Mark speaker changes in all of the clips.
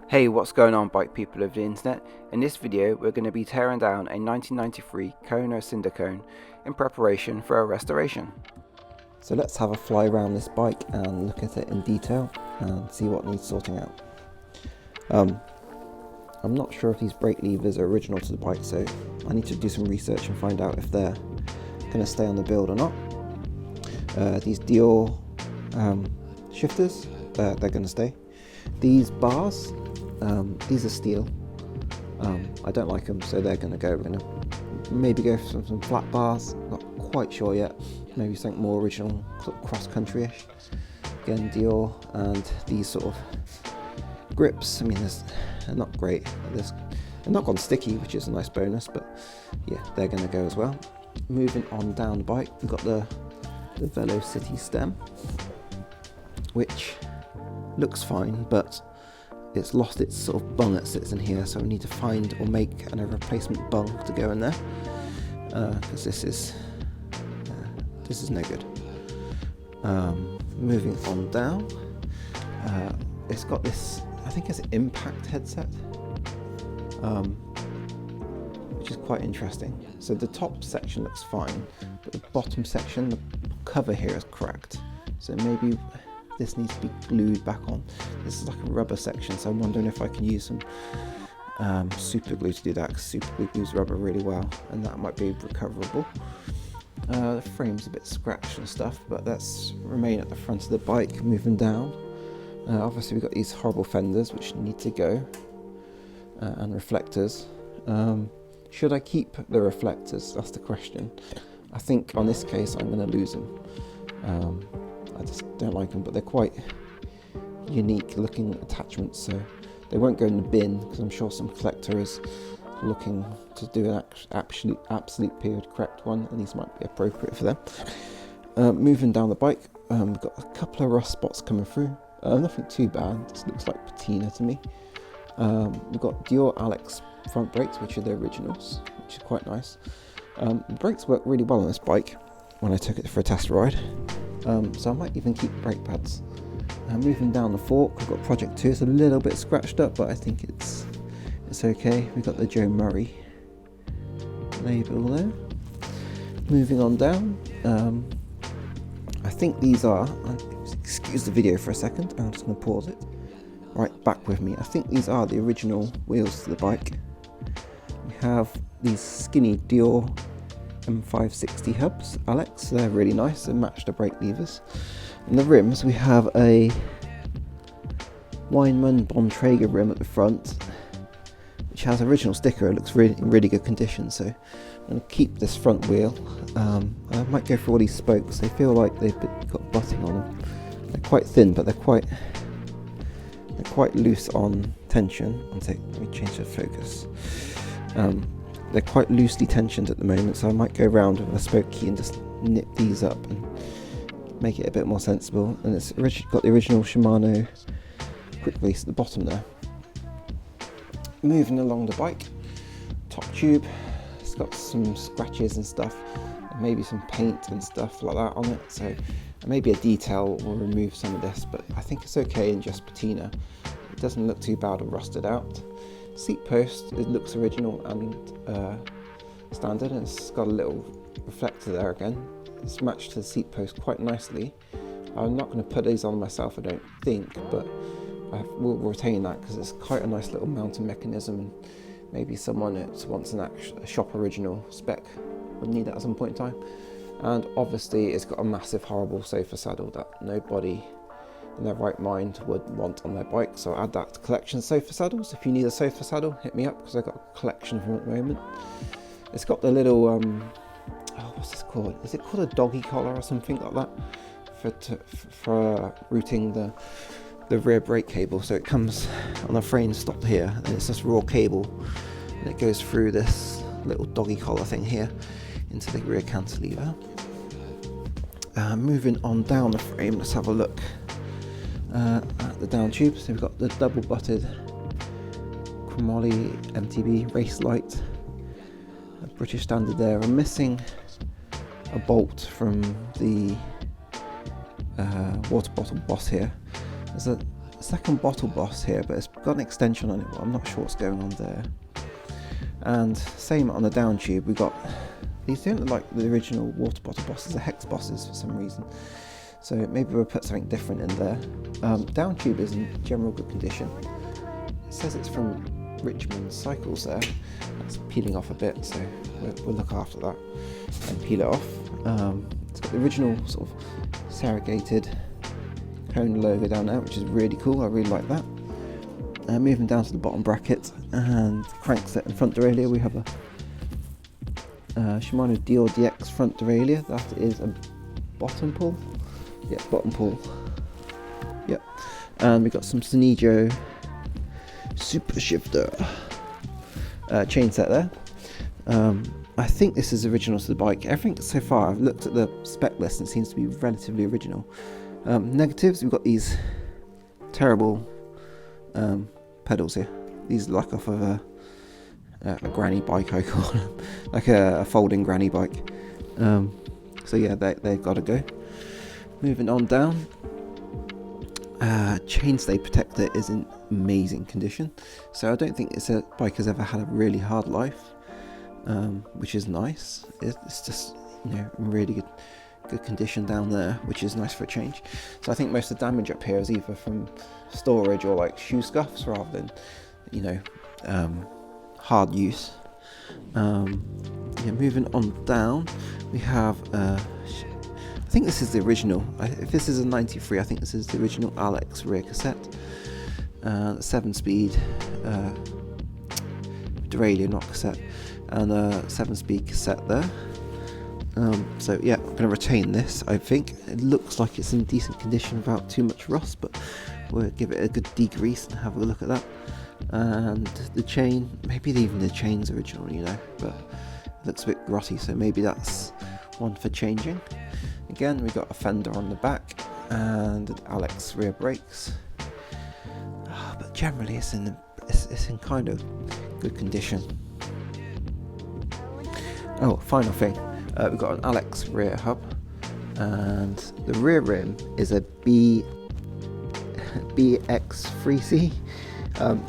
Speaker 1: Hey, what's going on, bike people of the internet? In this video we're going to be tearing down a 1993 Kona Cinder cone in preparation for a restoration. So let's have a fly around this bike and look at it in detail and see what needs sorting out. I'm not sure if these brake levers are original to the bike, so I need to do some research and find out if they're going to stay on the build or not. These Dior shifters, they're going to stay. These bars, these are steel. I don't like them, so they're going to go. We're going to maybe go for some flat bars, not quite sure yet. Maybe something more original, sort of cross-country-ish. Again, Dior, and these sort of grips. I mean, they're not great. They're not gone sticky, which is a nice bonus, but yeah, they're going to go as well. Moving on down the bike, we've got the Velocity stem, which looks fine, but it's lost its sort of bung that sits in here, so we need to find or make a replacement bung to go in there, because this is no good. Moving on down, it's got this, I think it's an impact headset, which is quite interesting. So the top section looks fine, but the bottom section, the cover here is cracked, so maybe this needs to be glued back on. This is like a rubber section, so I'm wondering if I can use some super glue to do that, because super glue glues rubber really well, and that might be recoverable. The frame's a bit scratched and stuff, but that's remain at the front of the bike. Moving down, obviously we've got these horrible fenders which need to go, and reflectors. Should I keep the reflectors? That's the question. I think on this case I'm going to lose them. I just don't like them, but they're quite unique looking attachments, so they won't go in the bin, because I'm sure some collector is looking to do an absolute period correct one, and these might be appropriate for them. Moving down the bike, we've got a couple of rust spots coming through, nothing too bad. This looks like patina to me. We've got Dior Alex front brakes, which are the originals, which is quite nice. The brakes work really well on this bike when I took it for a test ride, so I might even keep brake pads. Moving down the fork, we've got Project 2. It's a little bit scratched up, but I think it's okay. We've got the Joe Murray label there. Moving on down, I think these are, excuse the video for a second, I'm just going to pause it. Right, back with me. I think these are the original wheels to the bike. We have these skinny Dior M560 hubs, Alex. They're really nice, they match the brake levers. And the rims, we have a Weinmann Bontrager rim at the front, which has original sticker. It looks in really good condition, so I'm going to keep this front wheel. I might go for all these spokes. They feel like they've got butting on them. They're quite thin, but they're quite loose on tension. Let me change the focus. They're quite loosely tensioned at the moment, so I might go around with a spoke key and just nip these up and make it a bit more sensible. And it's got the original Shimano quick release at the bottom there. Moving along the bike, top tube, it's got some scratches and stuff, and maybe some paint and stuff like that on it, so maybe a detail will remove some of this, but I think it's okay in just patina. It doesn't look too bad or rusted out. Seat post, it looks original and standard, and it's got a little reflector there again. It's matched to the seat post quite nicely. I'm not going to put these on myself, I don't think, but I will retain that because it's quite a nice little mounting mechanism, and maybe someone that wants a shop original spec would need that at some point in time. And obviously it's got a massive horrible sofa saddle that nobody in their right mind would want on their bike, so I'll add that to collection sofa saddles. If you need a sofa saddle, hit me up, because I've got a collection of them at the moment. It's got the little what's this called? Is it called a doggy collar or something like that for routing the rear brake cable? So it comes on a frame stop here, and it's just raw cable, and it goes through this little doggy collar thing here into the rear cantilever. Moving on down the frame, let's have a look at the down tube. So we've got the double butted Chromoly MTB race light, a British standard there. I'm missing a bolt from the water bottle boss here. There's second bottle boss here, but it's got an extension on it, but I'm not sure what's going on there. And same on the down tube, we've got, these don't look like the original water bottle bosses, are hex bosses for some reason. So maybe we'll put something different in there. Down tube is in general good condition. It says it's from Richmond Cycles there. That's peeling off a bit, so we'll look after that and peel it off. It's got the original sort of serrated Kona logo down there, which is really cool. I really like that. Moving down to the bottom bracket and crankset and front derailleur, we have a Shimano Dior DX front derailleur. That is a bottom pull. Yeah, bottom pull. Yep. And we've got some Sonijo Super Shifter chain set there. I think this is original to the bike. Everything so far, I've looked at the spec list and it seems to be relatively original. Negatives, we've got these terrible pedals here. These are like off of a granny bike, I call them. Like a folding granny bike. So yeah, they've got to go. Moving on down. Chainstay protector is in amazing condition. So I don't think this bike has ever had a really hard life, which is nice. It's just, you know, in really good condition down there, which is nice for a change. So I think most of the damage up here is either from storage or like shoe scuffs rather than, you know, hard use. Yeah, moving on down, we have I think this is the original. If this is a 93, I think this is the original Alex rear cassette. 7-speed derailleur, not cassette, and a 7-speed cassette there. So yeah, I'm going to retain this. I think it looks like it's in decent condition without too much rust, but we'll give it a good degrease and have a look at that. And the chain, maybe even the chain's original, you know, but it looks a bit grotty, so maybe that's one for changing. Again, we've got a Fender on the back and an Alex rear brakes, but generally it's in kind of good condition. Oh, final thing, we've got an Alex rear hub, and the rear rim is a BX3C.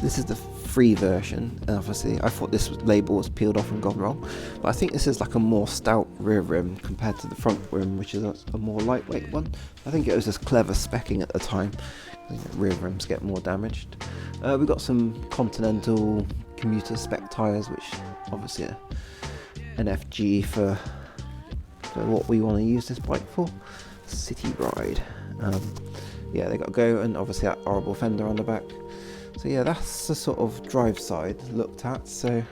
Speaker 1: This is the free version, and obviously I thought this label was peeled off and gone wrong, but I think this is like a more stout rear rim compared to the front rim, which is a more lightweight one. I think it was just clever specking at the time. I think rear rims get more damaged. We've got some Continental commuter spec tyres, which obviously are NFG for what we want to use this bike for, city ride. Yeah, they got to go, and obviously that horrible Fender on the back. So yeah, that's the sort of drive side looked at. So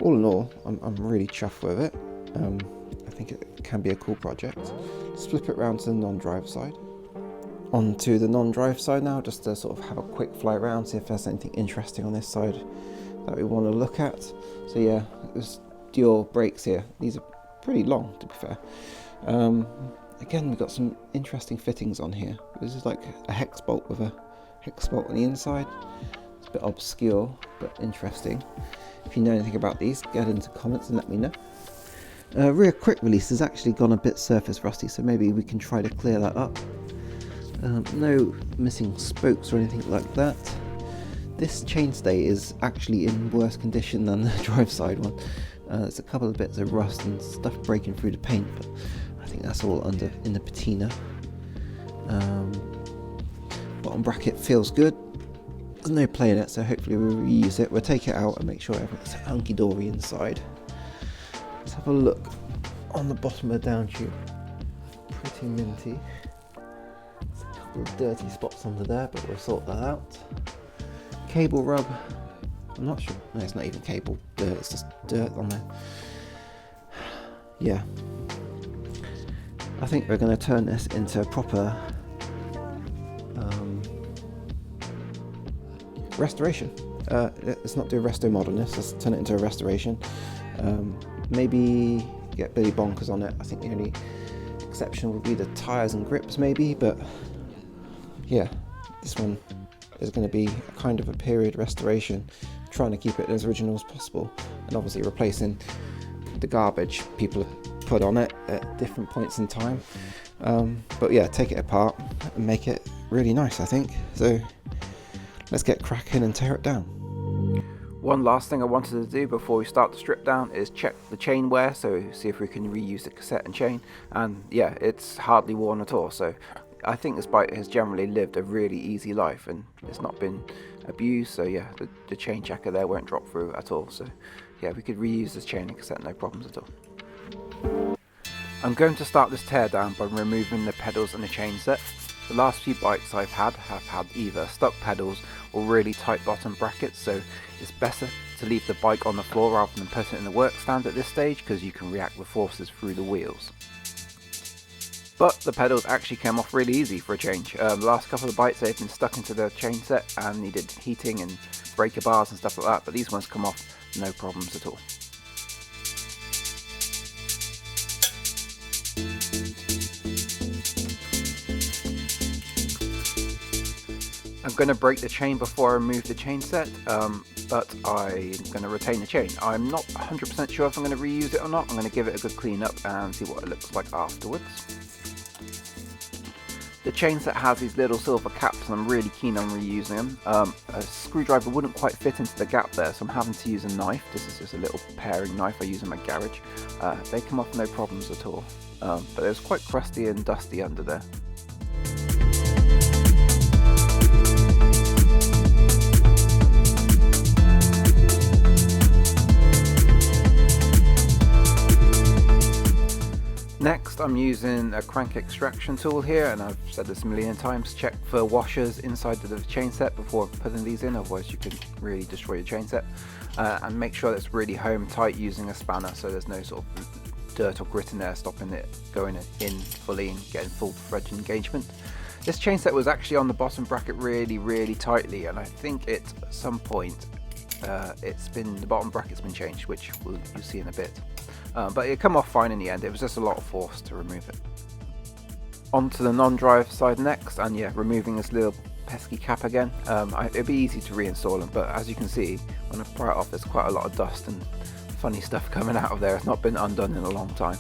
Speaker 1: all in all, I'm really chuffed with it. I think it can be a cool project. Let's flip it around to the non-drive side. On to the non-drive side now, just to sort of have a quick fly around, see if there's anything interesting on this side that we want to look at. So yeah, there's Dior brakes here. These are pretty long, to be fair. Again, we've got some interesting fittings on here. This is like a hex bolt with a hex bolt on the inside. It's a bit obscure, but interesting. If you know anything about these, get into comments and let me know. Rear quick release has actually gone a bit surface rusty, so maybe we can try to clear that up. No missing spokes or anything like that. This chainstay is actually in worse condition than the drive side one. There's a couple of bits of rust and stuff breaking through the paint, but I think that's all in the patina. Bottom bracket feels good. There's no play in it, so hopefully we'll reuse it. We'll take it out and make sure everything's hunky-dory inside. Let's have a look on the bottom of the down tube. Pretty minty. There's a couple of dirty spots under there, but we'll sort that out. Cable rub. I'm not sure. No, it's not even cable dirt, it's just dirt on there. Yeah. I think we're going to turn this into a proper restoration. Let's not do a resto mod on this, let's turn it into a restoration. Maybe get Billy Bonkers on it. I think the only exception would be the tyres and grips maybe, but yeah, this one is going to be a kind of a period restoration, trying to keep it as original as possible, and obviously replacing the garbage people have put on it at different points in time. But yeah, take it apart and make it really nice, I think. So let's get cracking and tear it down. One last thing I wanted to do before we start the strip down is check the chain wear, so see if we can reuse the cassette and chain. And yeah, it's hardly worn at all, so I think this bike has generally lived a really easy life and it's not been abused. So yeah, the chain checker there won't drop through at all, so yeah, we could reuse this chain and cassette, no problems at all. I'm going to start this teardown by removing the pedals and the chain set. The last few bikes I've had have had either stuck pedals or really tight bottom brackets, so it's better to leave the bike on the floor rather than put it in the work stand at this stage, because you can react with forces through the wheels. But the pedals actually came off really easy for a change. The last couple of bikes they've been stuck into the chain set and needed heating and breaker bars and stuff like that, but these ones come off no problems at all. I'm going to break the chain before I remove the chain set, but I'm going to retain the chain. I'm not 100% sure if I'm going to reuse it or not. I'm going to give it a good clean up and see what it looks like afterwards. The chain set has these little silver caps and I'm really keen on reusing them. A screwdriver wouldn't quite fit into the gap there, so I'm having to use a knife. This is just a little paring knife I use in my garage. They come off no problems at all, but it was quite crusty and dusty under there. Next, I'm using a crank extraction tool here, and I've said this a million times, check for washers inside the chain set before putting these in, otherwise you can really destroy your chain set. And make sure that it's really home tight using a spanner, so there's no sort of dirt or grit in there stopping it going in fully and getting full-fledged engagement. This chain set was actually on the bottom bracket really tightly, and I think at some point the bottom bracket's been changed, which you'll see in a bit. But it come off fine in the end. It was just a lot of force to remove it. On to the non-drive side next, and yeah, removing this little pesky cap again. It'd be easy to reinstall them, but as you can see, when I pry it off, there's quite a lot of dust and funny stuff coming out of there. It's not been undone in a long time.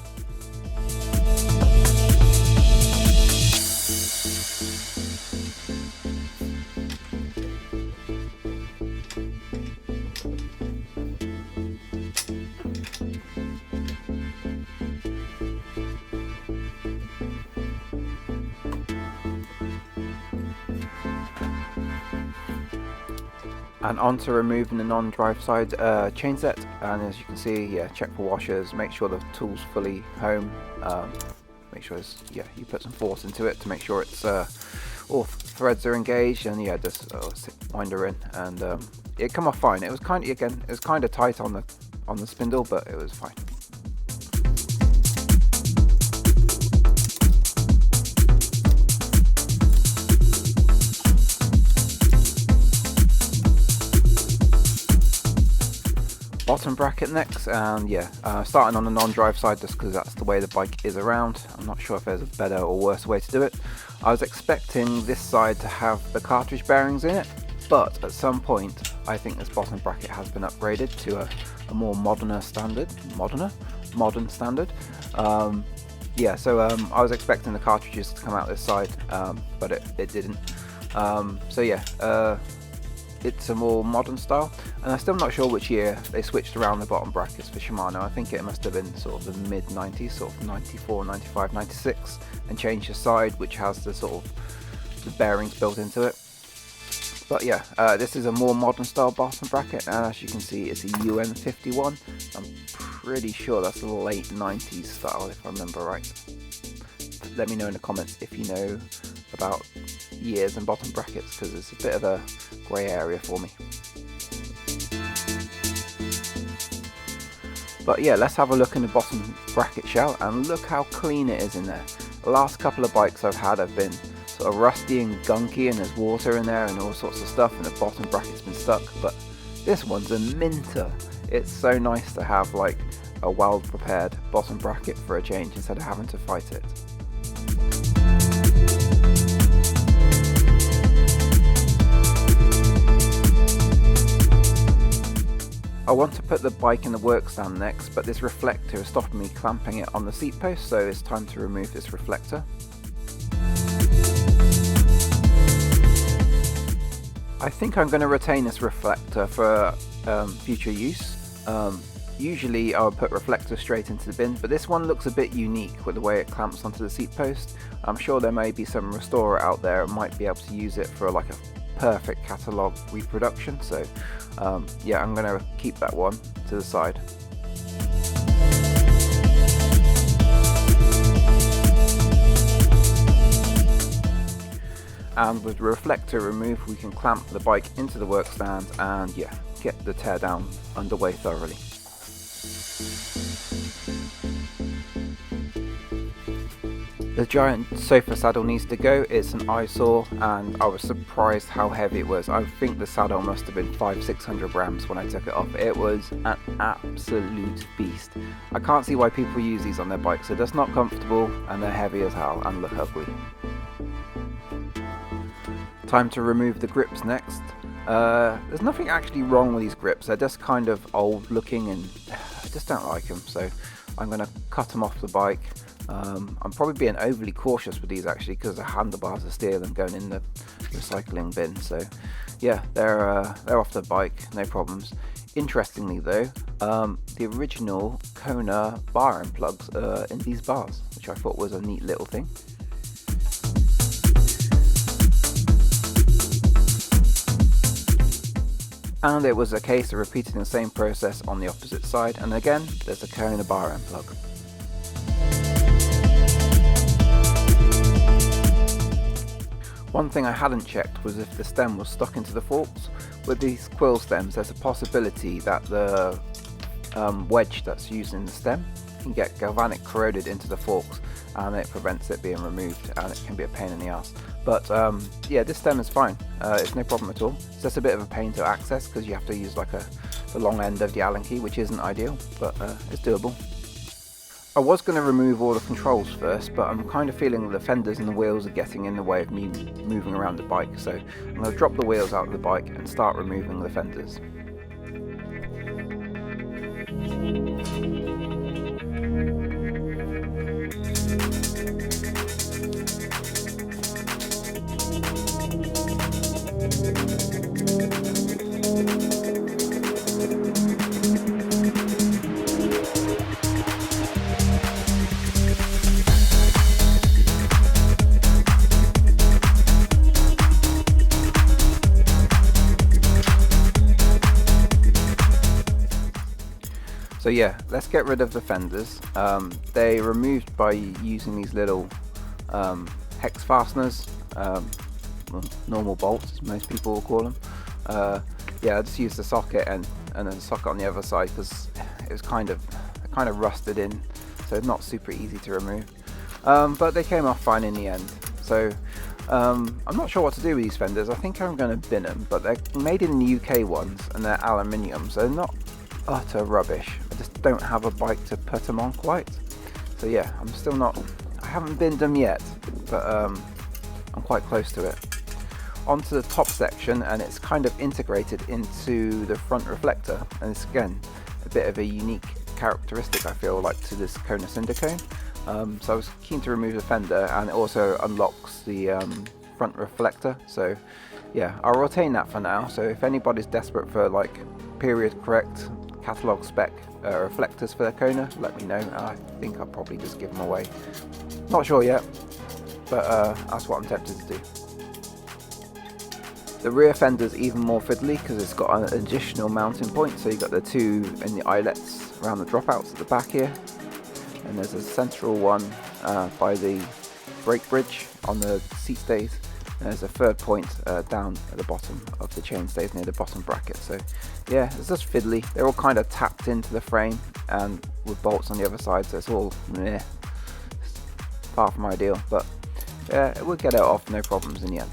Speaker 1: And on to removing the non-drive side chain set, and as you can see, yeah, check for washers, make sure the tool's fully home, make sure you put some force into it to make sure it's all threads are engaged, and yeah, just wind her in, and it come off fine. It was kind of tight on the spindle, but it was fine. Bottom bracket next, and yeah, starting on the non-drive side just because that's the way the bike is around. I'm not sure if there's a better or worse way to do it. I was expecting this side to have the cartridge bearings in it, but at some point I think this bottom bracket has been upgraded to a more modern standard. Yeah, so I was expecting the cartridges to come out this side, but it didn't. So yeah, it's a more modern style, and I'm still not sure which year they switched around the bottom brackets for Shimano. I think it must have been sort of the mid-90s, sort of 94, 95, 96, and changed the side, which has the sort of the bearings built into it. But yeah, this is a more modern style bottom bracket, and as you can see, it's a UN51. I'm pretty sure that's the late 90s style, if I remember right. Let me know in the comments if you know about years and bottom brackets, because it's a bit of a grey area for me. But yeah, let's have a look in the bottom bracket shell, and look how clean it is in there. The last couple of bikes I've had have been sort of rusty and gunky, and there's water in there and all sorts of stuff, and the bottom bracket's been stuck, but this one's a minter. It's so nice to have like a well prepared bottom bracket for a change instead of having to fight it. I want to put the bike in the work stand next, but this reflector is stopping me clamping it on the seat post, so it's time to remove this reflector. I think I'm going to retain this reflector for future use. Usually I would put reflectors straight into the bin, but this one looks a bit unique with the way it clamps onto the seat post. I'm sure there may be some restorer out there who might be able to use it for like a perfect catalogue reproduction, so yeah, I'm going to keep that one to the side. And with the reflector removed, we can clamp the bike into the work stand and yeah, get the teardown underway thoroughly. The giant sofa saddle needs to go. It's an eyesore and I was surprised how heavy it was. I think the saddle must have been 500-600 grams when I took it off. It was an absolute beast. I can't see why people use these on their bikes. They're just not comfortable and they're heavy as hell and look ugly. Time to remove the grips next. There's nothing actually wrong with these grips. They're just kind of old looking and I just don't like them. So I'm going to cut them off the bike. I'm probably being overly cautious with these actually because the handlebars are steel and going in the recycling bin. So yeah, they're off the bike, no problems. Interestingly though, the original Kona bar end plugs are in these bars, which I thought was a neat little thing. And it was a case of repeating the same process on the opposite side, and again there's a Kona bar end plug. One thing I hadn't checked was if the stem was stuck into the forks. With these quill stems there's a possibility that the wedge that's used in the stem can get galvanic corroded into the forks and it prevents it being removed and it can be a pain in the ass. But yeah, this stem is fine, it's no problem at all. It's just a bit of a pain to access because you have to use like the long end of the Allen key, which isn't ideal, but it's doable. I was going to remove all the controls first, but I'm kind of feeling the fenders and the wheels are getting in the way of me moving around the bike, so I'm going to drop the wheels out of the bike and start removing the fenders. So yeah, let's get rid of the fenders. They removed by using these little hex fasteners, well, normal bolts as most people will call them. Yeah, I just used the socket and then the socket on the other side because it was kind of rusted in, so not super easy to remove. But they came off fine in the end. So I'm not sure what to do with these fenders. I think I'm going to bin them, but they're made in the UK ones and they're aluminium, so they're not utter rubbish. I just don't have a bike to put them on quite. So yeah, I haven't binned them yet, but I'm quite close to it. Onto the top section, and it's kind of integrated into the front reflector, and it's again a bit of a unique characteristic I feel like to this Kona Cinder cone. So I was keen to remove the fender, and it also unlocks the front reflector, so yeah, I'll retain that for now. So if anybody's desperate for like period correct catalogue spec reflectors for the Kona, let me know. I think I'll probably just give them away. Not sure yet, but that's what I'm tempted to do. The rear fender's even more fiddly because it's got an additional mounting point, so you've got the two in the eyelets around the dropouts at the back here, and there's a central one by the brake bridge on the seat stays. There's a third point down at the bottom of the chain stays near the bottom bracket. So yeah, it's just fiddly. They're all kind of tapped into the frame and with bolts on the other side, so it's all far from ideal, but yeah, we'll get it off no problems in the end.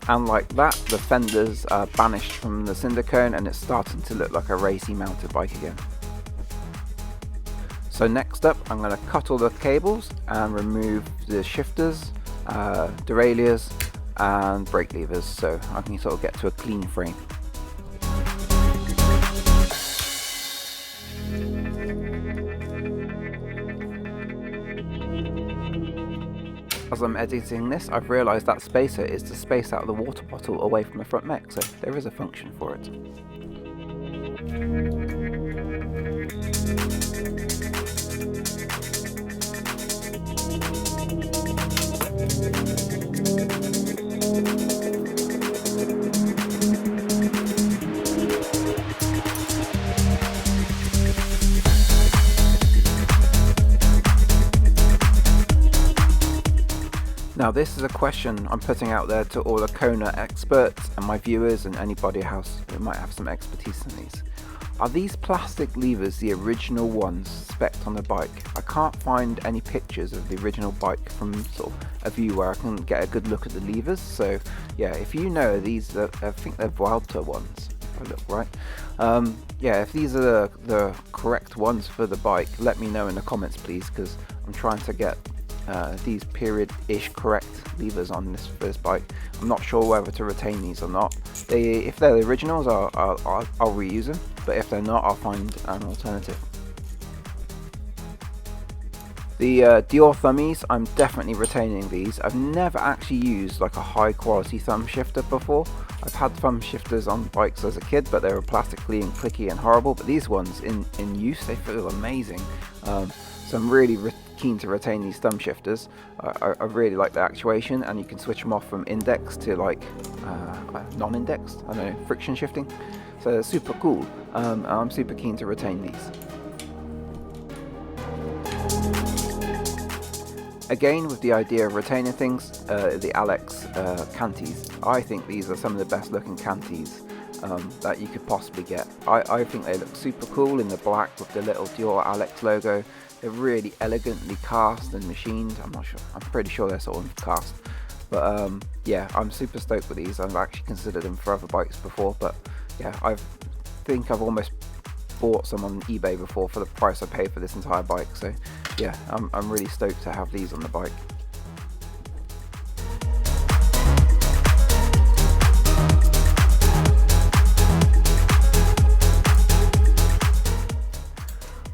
Speaker 1: And like that, the fenders are banished from the Cinder cone and it's starting to look like a racy mountain bike again. So next up, I'm going to cut all the cables and remove the shifters, derailleurs and brake levers, so I can sort of get to a clean frame. As I'm editing this, I've realised that spacer is to space out the water bottle away from the front mech, so there is a function for it. Now this is a question I'm putting out there to all the Kona experts and my viewers and anybody else who might have some expertise in these. Are these plastic levers the original ones spec'd on the bike? I can't find any pictures of the original bike from sort of a view where I can get a good look at the levers, so yeah, if you know these, I think they're Vuelta ones, if I look right. Yeah, if these are the correct ones for the bike, let me know in the comments please, because I'm trying to get these period-ish correct levers on this bike. I'm not sure whether to retain these or not. If they're the originals, I'll reuse them, but if they're not, I'll find an alternative. The Dior thummies, I'm definitely retaining these. I've never actually used like a high quality thumb shifter before. I've had thumb shifters on bikes as a kid, but they were plastically and clicky and horrible, but these ones in use, they feel amazing. So I'm really keen to retain these thumb shifters. I really like the actuation, and you can switch them off from index to like non-indexed, I don't know, friction shifting. So they're super cool. I'm super keen to retain these. Again, with the idea of retaining things, the Alex canties. I think these are some of the best looking canties that you could possibly get. I think they look super cool in the black with the little Dior Alex logo. They're really elegantly cast and machined. I'm not sure, I'm pretty sure they're sort of cast. But yeah, I'm super stoked with these. I've actually considered them for other bikes before, but yeah, I think I've almost bought some on eBay before for the price I paid for this entire bike. So yeah, I'm really stoked to have these on the bike.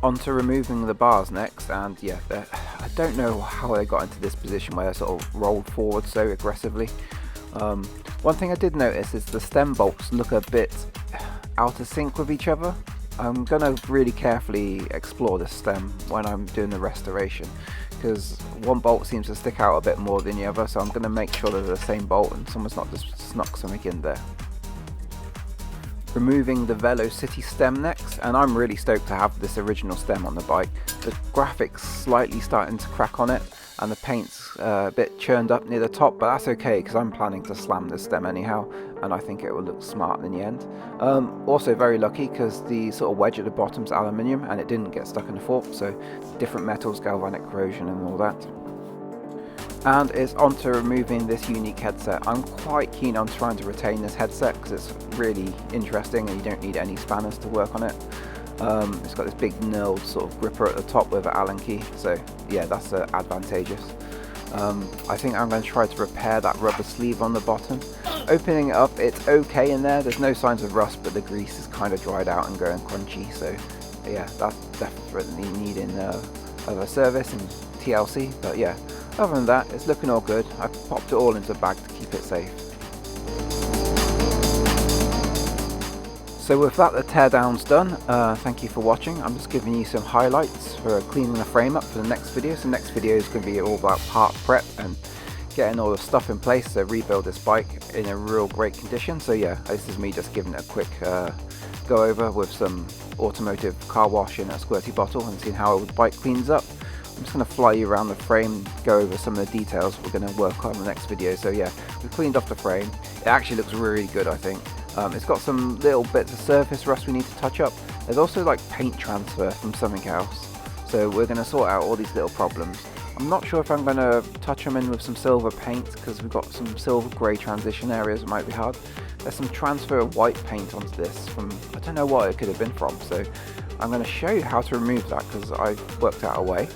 Speaker 1: On to removing the bars next, and yeah, I don't know how they got into this position where they're sort of rolled forward so aggressively. One thing I did notice is the stem bolts look a bit out of sync with each other. I'm going to really carefully explore the stem when I'm doing the restoration, because one bolt seems to stick out a bit more than the other, so I'm going to make sure they're the same bolt and someone's not just snuck something in there. Removing the Velocity stem next, and I'm really stoked to have this original stem on the bike. The graphics slightly starting to crack on it, and the paint's a bit churned up near the top, but that's okay because I'm planning to slam this stem anyhow, and I think it will look smart in the end. Also very lucky because the sort of wedge at the bottom's aluminium and it didn't get stuck in the fork, so different metals, galvanic corrosion and all that. And it's on to removing this unique headset. I'm quite keen on trying to retain this headset because it's really interesting and you don't need any spanners to work on it. It's got this big knurled sort of gripper at the top with an Allen key, so yeah, that's advantageous. I think I'm going to try to repair that rubber sleeve on the bottom. Opening it up, it's okay in there, there's no signs of rust, but the grease is kind of dried out and going crunchy, so yeah, that's definitely needing a service and TLC, but yeah. Other than that, it's looking all good. I've popped it all into a bag to keep it safe. So with that, the teardown's done. Thank you for watching. I'm just giving you some highlights for cleaning the frame up for the next video. So the next video is going to be all about part prep and getting all the stuff in place to rebuild this bike in a real great condition. So yeah, this is me just giving it a quick go over with some automotive car wash in a squirty bottle and seeing how the bike cleans up. I'm just going to fly you around the frame, go over some of the details we're going to work on in the next video. So yeah, we've cleaned off the frame. It actually looks really good, I think. It's got some little bits of surface rust we need to touch up. There's also like paint transfer from something else. So we're going to sort out all these little problems. I'm not sure if I'm going to touch them in with some silver paint because we've got some silver grey transition areas that might be hard. There's some transfer of white paint onto this from, I don't know what it could have been from, so I'm going to show you how to remove that because I've worked out a way.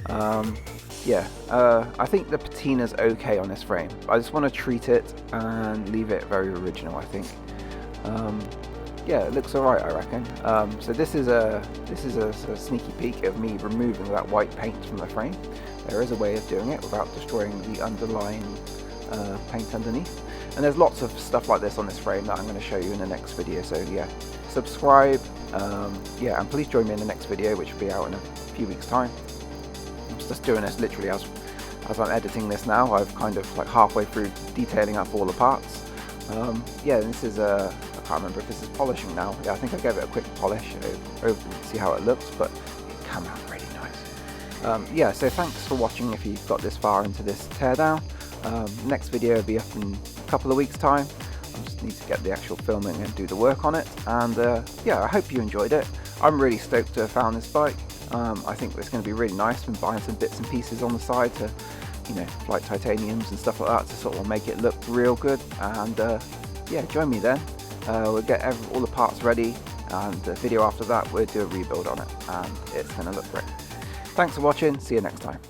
Speaker 1: I think the patina's okay on this frame. I just want to treat it and leave it very original, I think. Yeah, it looks alright, I reckon. So this is a sneaky peek of me removing that white paint from the frame. There is a way of doing it without destroying the underlying paint underneath. And there's lots of stuff like this on this frame that I'm going to show you in the next video. So yeah, subscribe. And please join me in the next video, which will be out in a few weeks' time. I'm just doing this literally as I'm editing this now. I've kind of like halfway through detailing up all the parts. This is I can't remember if this is polishing now. Yeah, I think I gave it a quick polish over to see how it looks, but it came out really nice. So thanks for watching if you've got this far into this teardown. Next video will be up in a couple of weeks' time. I just need to get the actual filming and do the work on it. And I hope you enjoyed it. I'm really stoked to have found this bike. I think it's going to be really nice. I've been buying some bits and pieces on the side to, like titaniums and stuff like that to sort of make it look real good. And join me then. We'll get all the parts ready, and the video after that we'll do a rebuild on it, and it's going to look great. Thanks for watching. See you next time.